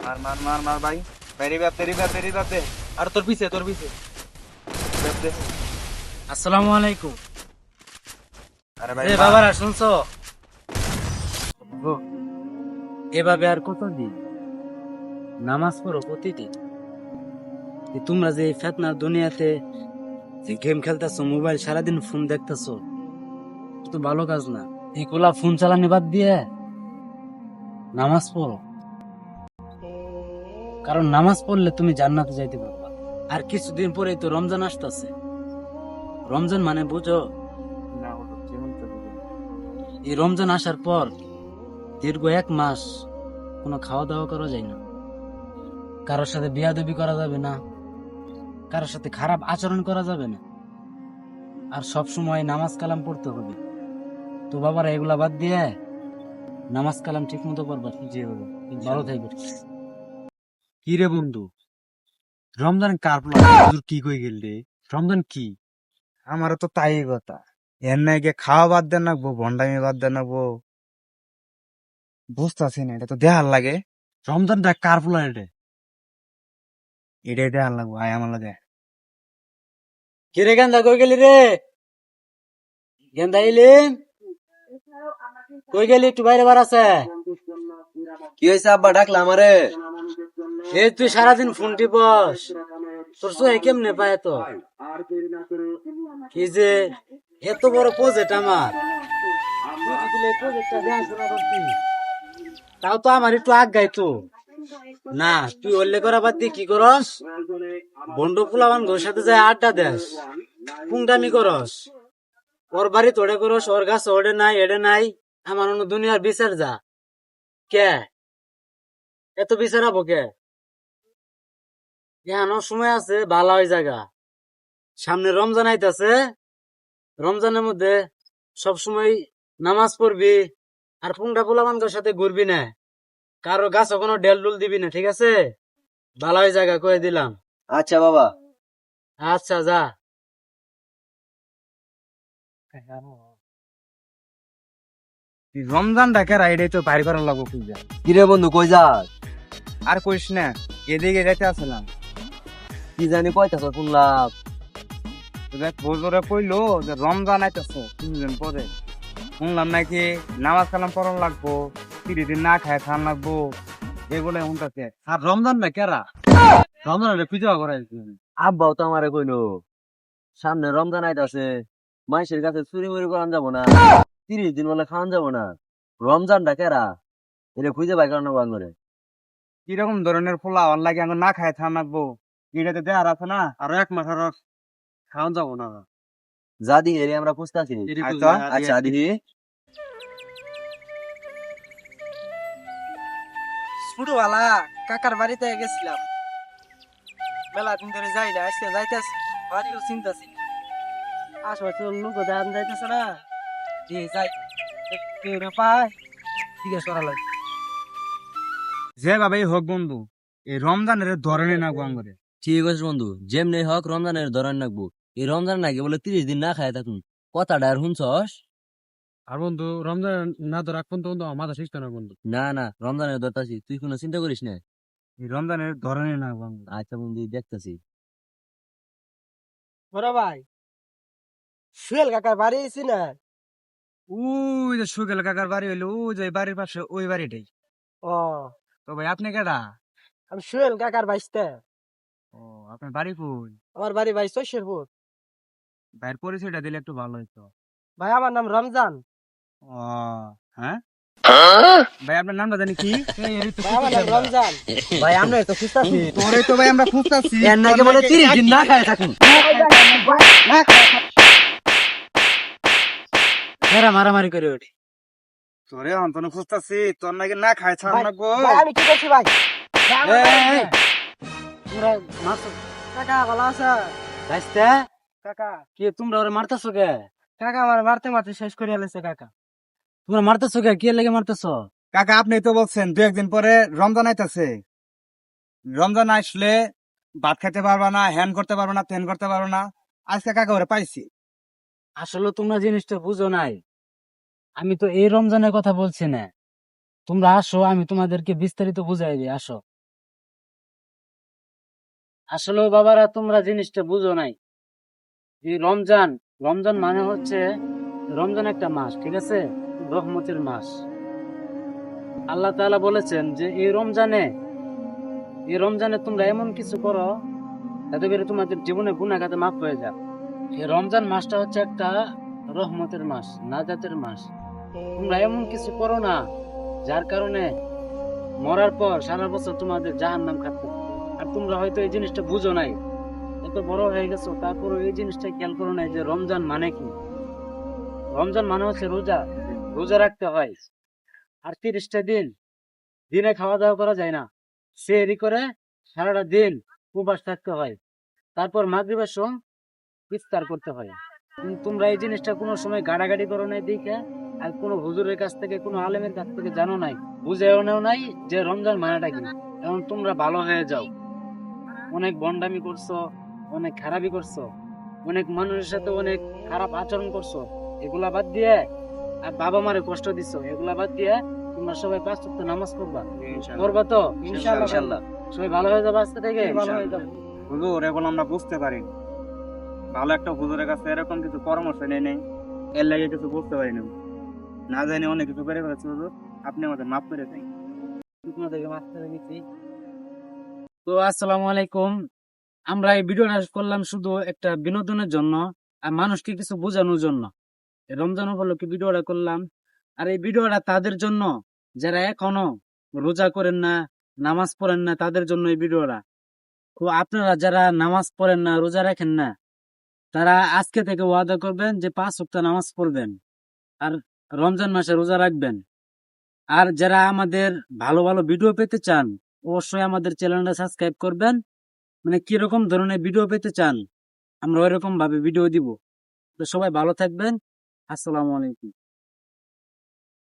मार मार मार मार भाई। मेरी बात तेरी बात तेरी बात दे। अरे তোর পিছে বাপ দে। আসসালামু আলাইকুম। আরে ভাই বাবারা শুনছো? এভাবে আর কতদিন নামাজ পড়ো প্রতিদিন? তোমরা যে ফেতনার দুনিয়াতে যে গেম খেলতেছো, মোবাইল সারাদিন ফোন দেখতেছো, তো ভালো কাজ না। এগুলা ফোন চালানি বাদ দিয়ে নামাজ পড়ো, কারণ নামাজ পড়লে তুমি জান্নাতে যাইতে পারবা। আর কিছুদিন পরেই তো রমজান আসতেছে। রমজান মানে বুঝো? না হলো যেমন তো বুঝো। এই রমজান আসার পর দীর্ঘ 1 মাস কোনো খাওয়া দাওয়া করা যায় না, কারোর সাথে বিয়াদবি করা যাবে না, কারোর সাথে খারাপ আচরণ করা যাবে না, আর সব সময় নামাজ কালাম পড়তে হবে। তো বাবারা এগুলা বাদ দিয়ে নামাজ কালাম ঠিক মতো পড়বা। জি বাবা। ভালো থাকবে। কি রে বন্ধু, রমজান কার হুজুর কি কই গেল রে? রমজান কি? আমারও তো তাই কথা। এর নাই গিয়ে খাওয়া বাদ দেন নাকবো, ভন্ডামি বাদ দেন নাকবো, বুঝতেছি না। এটা তো দেহার লাগে, রমজানটা কার ফুলা রে? এটাই দেহার লাগবো। আয় আমার লাগে। কিরে গেন্দা, কই গেলি রে? গেন্দা ইলিম, কই গেলি? একটু বাইরে বার আছে। কি হয়েছে আব্বা ডাকলা আমারে? এই তুই সারাদিন ফোন টিপস, তোর চোখে কেমনে পায়? তো কি যে এত বড় প্রজেক্ট আমার, তুই যদি এই প্রজেক্টটা দেখাশোনা করতি, তাও তো আমার একটু আগাই তো না। তুই উল্লেখ করা বাদ দিয়ে কি করস? বন্ধু ফুলাবান ঘোর সাথে যায় আড্ডা দেস, পুংটামি করস, ওর বাড়ি তোড়ে করস, ওর গাছ ওড়ে নাই এড়ে নাই। আমার অন্য দুনিয়ার বিচার যা কে? এত বিচারাবো কে? এখনো সময় আছে, ভালো ওই জায়গা। সামনে রমজান আইতাছে, রমজানের মধ্যে সব সময় নামাজ পড়বি, আর পুংটা পোলাবানদের সাথে ঘুরবি না, কারো গাছ কোনো ডেল ডুল দিবি না, ঠিক আছে? ভালো ওই জায়গা কয়ে দিলাম। আচ্ছা বাবা। আচ্ছা যা। রমজান ডাকের এটাই তো বাইর করার লাগবো খুঁজে। কিরে বন্ধু কই যাস? আর কইস না, এদিকে যাইতে আসলাম। কি জানি কইতাছ শুনলাম। বজরে কইলো যে রমজান আইতেছে 3 দিন পরে। শুনলাম নাকি নামাজ কালাম পড়ান লাগবো, 30 দিন না খায় খান লাগবো, এগুলো শুনতেছে। আর রমজান না কেরা? রমজান পূজা করাই আব্বাও তো আমারে কইলো সামনে রমজান আইতাছে, মানুষের কাছে চুরি মুড়ি করান যাবো না, 30 দিন বলে খাওয়ান যাবো না। রমজান ডাকেরা এটা খুঁজে বাই করানো বাংরে। কিরকম ধরনের পোলা আমার লাগে এখন না খায় থান লাগবো, এটাতে দেহার আছে না। আর 1 মাস আর খাওয়ান যাবো না। যা দি এরে আমরা খুঁজতাছি। আচ্ছা দিহি। ছোটবেলা কাকার বাড়িতে গেছিলাম, মেলা দিন ধরে যাই না, আজকে যাইতেছি, বাড়িও চিন্তাছি। আশেপাশে লোক দাম যাইতেছে না, দিয়ে যাই, কেউ না পায়, জিজ্ঞেস করা লাগে। যে ভাবেই হোক বন্ধু, এই রমজানের ধরনে না গঙ্গরে। ঠিক আছে বন্ধু, যেমনি হক রমজানের ধরান রাখবো। এই রমজান নাকি বলে 30 দিন না খায় থাকুন, কথাটা আর শুনছস? আর বন্ধু রমজান না তো রাখুন তো বন্ধু, আমার মাথা শিখতো না বন্ধু। না না, রমজানের ধরতাছি, তুই কোনো চিন্তা করিস না। এই রমজানের ধরনে না গঙ্গ। আচ্ছা বন্ধু দেখতাছি। বড় ভাই, সুয়েল কাকার বাড়ি আছি না? ওই যে সুগেল কাকার বাড়ি হইলো, ওই যে বাড়ির পাশে ওই বাড়িটাই। ও, তো ভাই আপনি কেডা? আমি সুয়েল কাকার বাইসতে। ও, আপনার বাড়ি কই? আমার বাড়ি ভাই শৈশরপুর। ভাইয়ের পরিচয়টা দিলে একটু ভালো হইতো। ভাই আমার নাম রমজান। ও, হ্যাঁ ভাই, আপনার নামটা জানি কি? ভাই আমার নাম রমজান। ভাই আমরা তো খুঁজতাছি, তোরে তো ভাই আমরা খুঁজতাছি। এর নাকি বলে 30 দিন না খায় থাকুন। এরা মারামারি করে ওঠে। তোরে অন্তন খুঁজতাছি, তোর নাকি না খায় ছাড় ভাই, লাগবো। ভাই, আমি কি করছি ভাই? ভাই, আমার বাড়ি এই, আছে। তোরা মারছো কাকা ভালো আছে? গাইস্তে? কাকা, কি তোমরা ওরে মারতেছো কে? কাকা আমার মারতে মারতে শেষ করে আলেছে কাকা। তোমরা মারতেছো কে? কি লেগে মারতেছো? কাকা আপনি তো বলছেন 2-1 দিন পরে রমজান আইতাছে। রমজান আসলে ভাত খেতে পারবা না, হ্যান করতে পারবা না, তেন করতে পারবা না। আজকে কাকা ওরে পাইছি। আসলে তোমরা জিনিসটা বুঝো নাই। আমি তো এই রমজানের কথা বলছি না। তোমরা আসো, আমি তোমাদেরকে বিস্তারিত বুঝাই দিই। আসো। আসলে বাবারা তোমরা জিনিসটা বুঝো নাই। এই রমজান, রমজান মানে হচ্ছে রমজান একটা মাস, ঠিক আছে, রহমতের মাস। আল্লাহ তাআলা বলেছেন যে এই রমজানে তোমরা এমন কিছু করো যাতে করে তোমাদের জীবনে গুনাহগাতে মাফ হয়ে যাক। এই রমজান মাসটা হচ্ছে একটা রহমতের মাস, নাজাতের মাস। তোমরা এমন কিছু করো না যার কারণে মরার পর সারা বছর তোমাদের জাহান্নাম কাটতে হবে। আর তোমরা হয়তো এই জিনিসটা বুঝো নাই, এত বড় হয়ে গেছো তারপরে এই জিনিসটা খেয়াল করো নাই যে রমজান মানে কি। রমজান মানে হচ্ছে রোজা, রোজা রাখতে হয়। আর 30টা দিন দিনে খাওয়া দাওয়া করা যায় না, সেহরি করে সারাটা দিন উপবাস থাকতে হয়। তারপর মাগরিবের সময় ইফতার করতে হয়। কিন্তু তোমরা এই জিনিসটা কোনো সময় গাড়াগাড়ি করো নাই দেখে, আর কোনো হুজুরের কাছ থেকে, কোনো আলেমের কাছ থেকে জানো নাই, বুঝেও নেও নাই যে রমজান মানেটা কি। এখন তোমরা ভালো হয়ে যাও। অনেক বন্ডামি করছো, অনেক খারাপি করছো, অনেক মানুষের সাথে অনেক খারাপ আচরণ করছো, এগুলা বাদ দিয়ে, আর বাবা মারে কষ্ট দিছো, এগুলা বাদ দিয়ে তোমরা সবাই 5 ওয়াক্ত নামাজ পড়বা। পড়বা তো ইনশাআল্লাহ সবাই ভালো হয়ে যাবে আজকে থেকে। ভালো হয়ে যাবে। হুজুর এখন আমরা বুঝতে পারি, ভালো একটা হুজুরের কাছে এরকম কিছু পরামর্শ নেই নেই, এর লাগে কিছু বুঝতে পারি না জানি অনেক কিছু করে ফেলেছি হুজুর, আপনি আমাদের মাফ করে দেন। তোমাদেরকে মাফ করে দিচ্ছি। তো আসসালামু আলাইকুম। আমরা এই ভিডিওটা করলাম শুধু একটা বিনোদনের জন্য আর মানুষকে কিছু বোঝানোর জন্য। এই রমজান উপলক্ষে ভিডিওটা করলাম। আর এই ভিডিওটা তাদের জন্য যারা এখনো রোজা করেন না, নামাজ পড়েন না, তাদের জন্য এই ভিডিওটা। তো আপনারা যারা নামাজ পড়েন না, রোজা রাখেন না, তারা আজকে থেকে ওয়াদা করবেন যে 5 ওয়াক্ত নামাজ পড়বেন আর রমজান মাসে রোজা রাখবেন। আর যারা আমাদের ভালো ভালো ভিডিও পেতে চান, অবশ্যই আমাদের চ্যানেলটা সাবস্ক্রাইব করবেন। মানে কিরকম ধরনের ভিডিও পেতে চান, আমরা ওইরকম ভাবে ভিডিও দিব। তো সবাই ভালো থাকবেন। আসসালামু আলাইকুম।